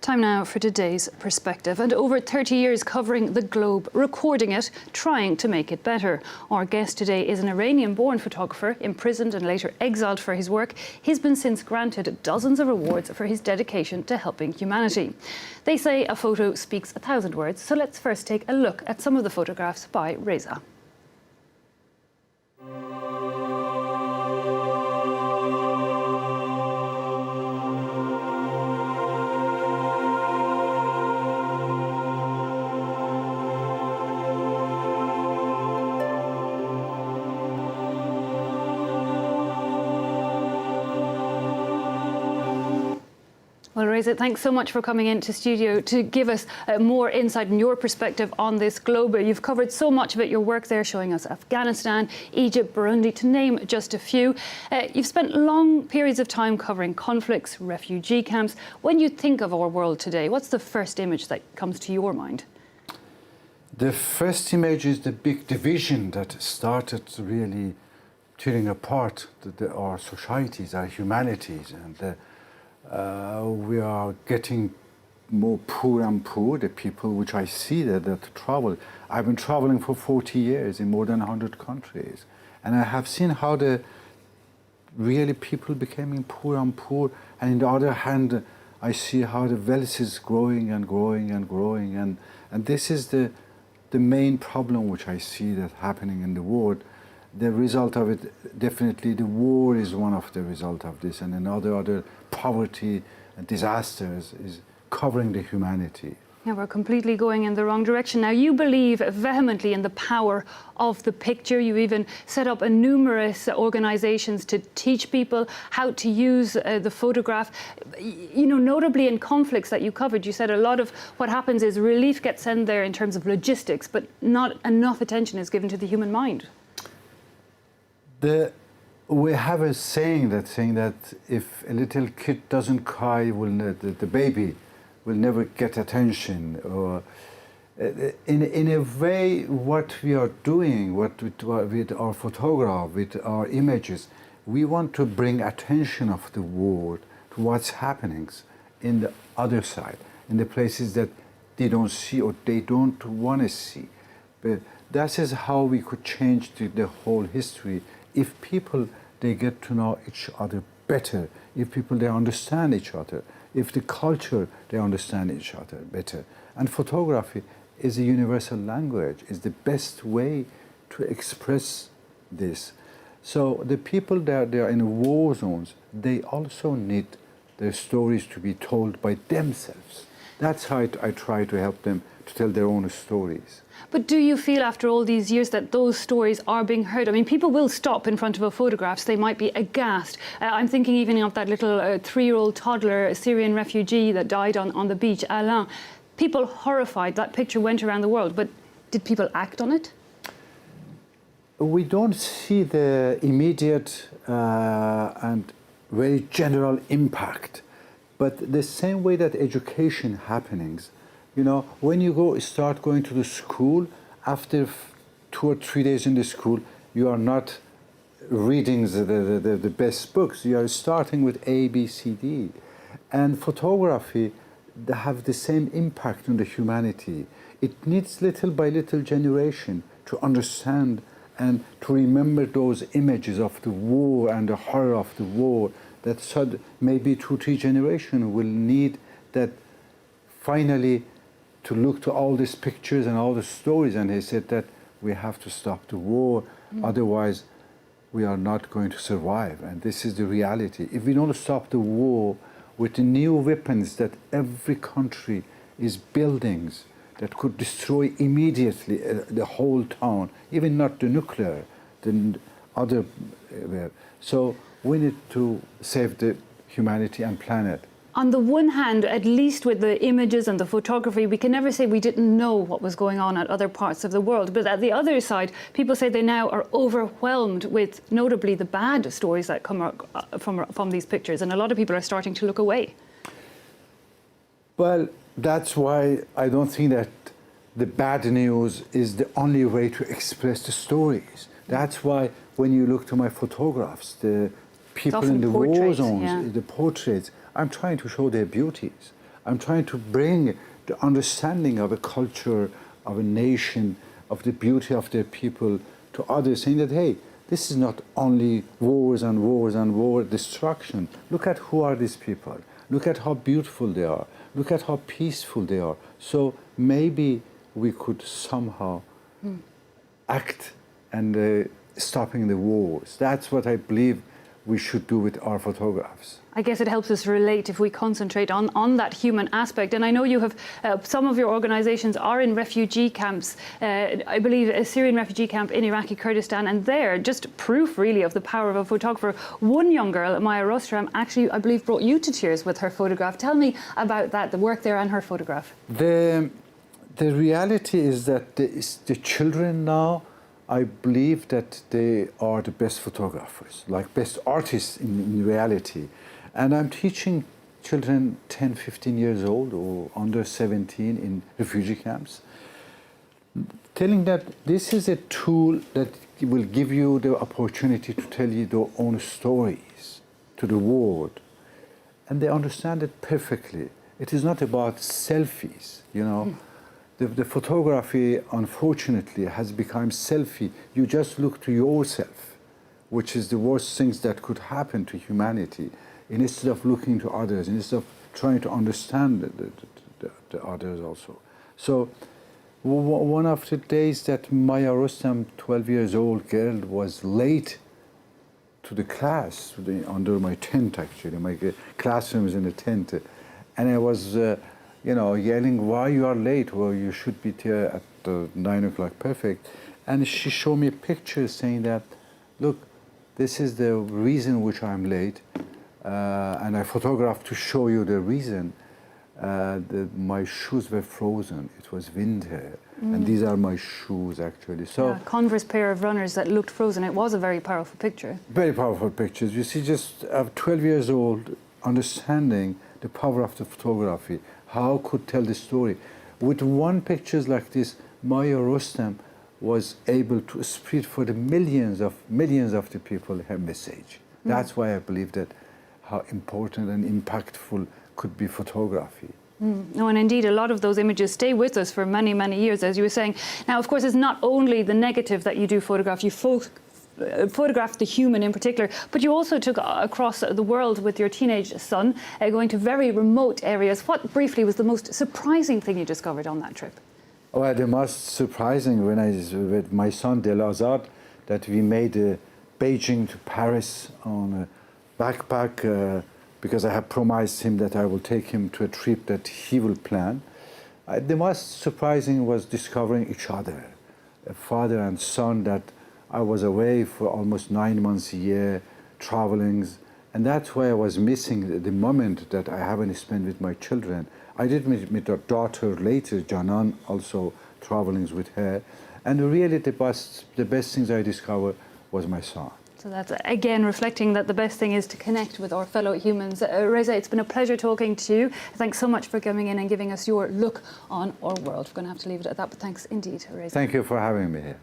Time now for today's perspective, and over 30 years covering the globe, recording it, trying to make it better. Our guest today is an Iranian-born photographer, imprisoned and later exiled for his work. He's been since granted dozens of awards for his dedication to helping humanity. They say a photo speaks 1,000 words, so let's first take a look at some of the photographs by Reza. Well, Reza, thanks so much for coming into studio to give us more insight and your perspective on this globe. You've covered so much of it, your work there showing us Afghanistan, Egypt, Burundi, to name just a few. You've spent long periods of time covering conflicts, refugee camps. When you think of our world today, what's the first image that comes to your mind? The first image is the big division that started really tearing apart our societies, our humanities, and we are getting more poor and poor, the people which I see that travel. I've been traveling for 40 years in more than 100 countries, and I have seen how the really people becoming poor and poor, and on the other hand, I see how the wealth is growing and growing and growing, and this is the main problem which I see that happening in the world. The result of it, definitely the war is one of the result of this, and other poverty and disasters is covering the humanity. Yeah, we're completely going in the wrong direction. Now, you believe vehemently in the power of the picture. You even set up numerous organizations to teach people how to use the photograph. You know, notably in conflicts that you covered, you said a lot of what happens is relief gets sent there in terms of logistics, but not enough attention is given to the human mind. We have a saying that if a little kid doesn't cry, the baby will never get attention. Or in a way, what we are doing, with our photograph, with our images, we want to bring attention of the world to what's happening in the other side, in the places that they don't see or they don't want to see. But that is how we could change the whole history. If people, they get to know each other better, if people, they understand each other, if the culture, they understand each other better. And photography is a universal language, is the best way to express this. So the people that they are in war zones, they also need their stories to be told by themselves. That's how I try to help them to tell their own stories. But do you feel after all these years that those stories are being heard? I mean, people will stop in front of a photograph, they might be aghast. I'm thinking even of that little 3-year-old toddler, Syrian refugee that died on the beach, Alain. People horrified, that picture went around the world, but did people act on it? We don't see the immediate and very general impact, but the same way that education happenings, you know, when you start going to the school, after 2 or 3 days in the school, you are not reading the best books. You are starting with A, B, C, D. And photography, they have the same impact on the humanity. It needs little by little generation to understand and to remember those images of the war and the horror of the war, that maybe 2 or 3 generations will need that finally to look to all these pictures and all the stories, and he said that we have to stop the war, otherwise we are not going to survive, and this is the reality. If we don't stop the war with the new weapons that every country is building that could destroy immediately the whole town, even not the nuclear, the other, so we need to save the humanity and planet. On the one hand, at least with the images and the photography, we can never say we didn't know what was going on at other parts of the world. But at the other side, people say they now are overwhelmed with, notably, the bad stories that come from these pictures. And a lot of people are starting to look away. Well, that's why I don't think that the bad news is the only way to express the stories. That's why when you look to my photographs, the people in the war zones, the portraits, I'm trying to show their beauties. I'm trying to bring the understanding of a culture, of a nation, of the beauty of their people to others, saying that, hey, this is not only wars and wars and war, destruction. Look at who are these people. Look at how beautiful they are. Look at how peaceful they are. So maybe we could somehow act and stopping the wars. That's what I believe we should do with our photographs. I guess it helps us relate if we concentrate on that human aspect. And I know you have, some of your organisations are in refugee camps. I believe a Syrian refugee camp in Iraqi Kurdistan, and there, just proof really of the power of a photographer. One young girl, Maya Rostram, actually, I believe, brought you to tears with her photograph. Tell me about that, the work there and her photograph. The reality is that the children now, I believe that they are the best photographers, like best artists in reality. And I'm teaching children 10, 15 years old or under 17 in refugee camps, telling that this is a tool that will give you the opportunity to tell you their own stories to the world. And they understand it perfectly. It is not about selfies, you know. The photography, unfortunately, has become selfie. You just look to yourself, which is the worst things that could happen to humanity, instead of looking to others, instead of trying to understand the others also. So one of the days that Maya Rostam, 12 years old girl, was late to the class, under my tent actually, my classroom is in a tent, and I was yelling, why you are late? Well, you should be here at 9 o'clock, perfect. And she showed me a picture saying that, look, this is the reason which I'm late. And I photographed to show you the reason. My shoes were frozen. It was winter. And these are my shoes, actually. So yeah, Converse pair of runners that looked frozen. It was a very powerful picture. Very powerful pictures. You see, just 12 years old, understanding the power of the photography, how could tell the story. With one pictures like this, Maya Rostam was able to spread for the millions of the people her message. That's why I believe that how important and impactful could be photography. No, and indeed, a lot of those images stay with us for many, many years, as you were saying. Now, of course, it's not only the negative that you do photograph. You photographed the human in particular, but you also took across the world with your teenage son, going to very remote areas. What, briefly, was the most surprising thing you discovered on that trip? Well, the most surprising when I was with my son Del Azad, that we made Beijing to Paris on a backpack because I have promised him that I will take him to a trip that he will plan. The most surprising was discovering each other, a father and son, that I was away for almost 9 months a year, traveling, and that's why I was missing the moment that I haven't spent with my children. I did meet our daughter later, Janan, also traveling with her, and really the best things I discovered was my son. So that's, again, reflecting that the best thing is to connect with our fellow humans. Reza, it's been a pleasure talking to you. Thanks so much for coming in and giving us your look on our world. We're going to have to leave it at that, but thanks indeed, Reza. Thank you for having me here.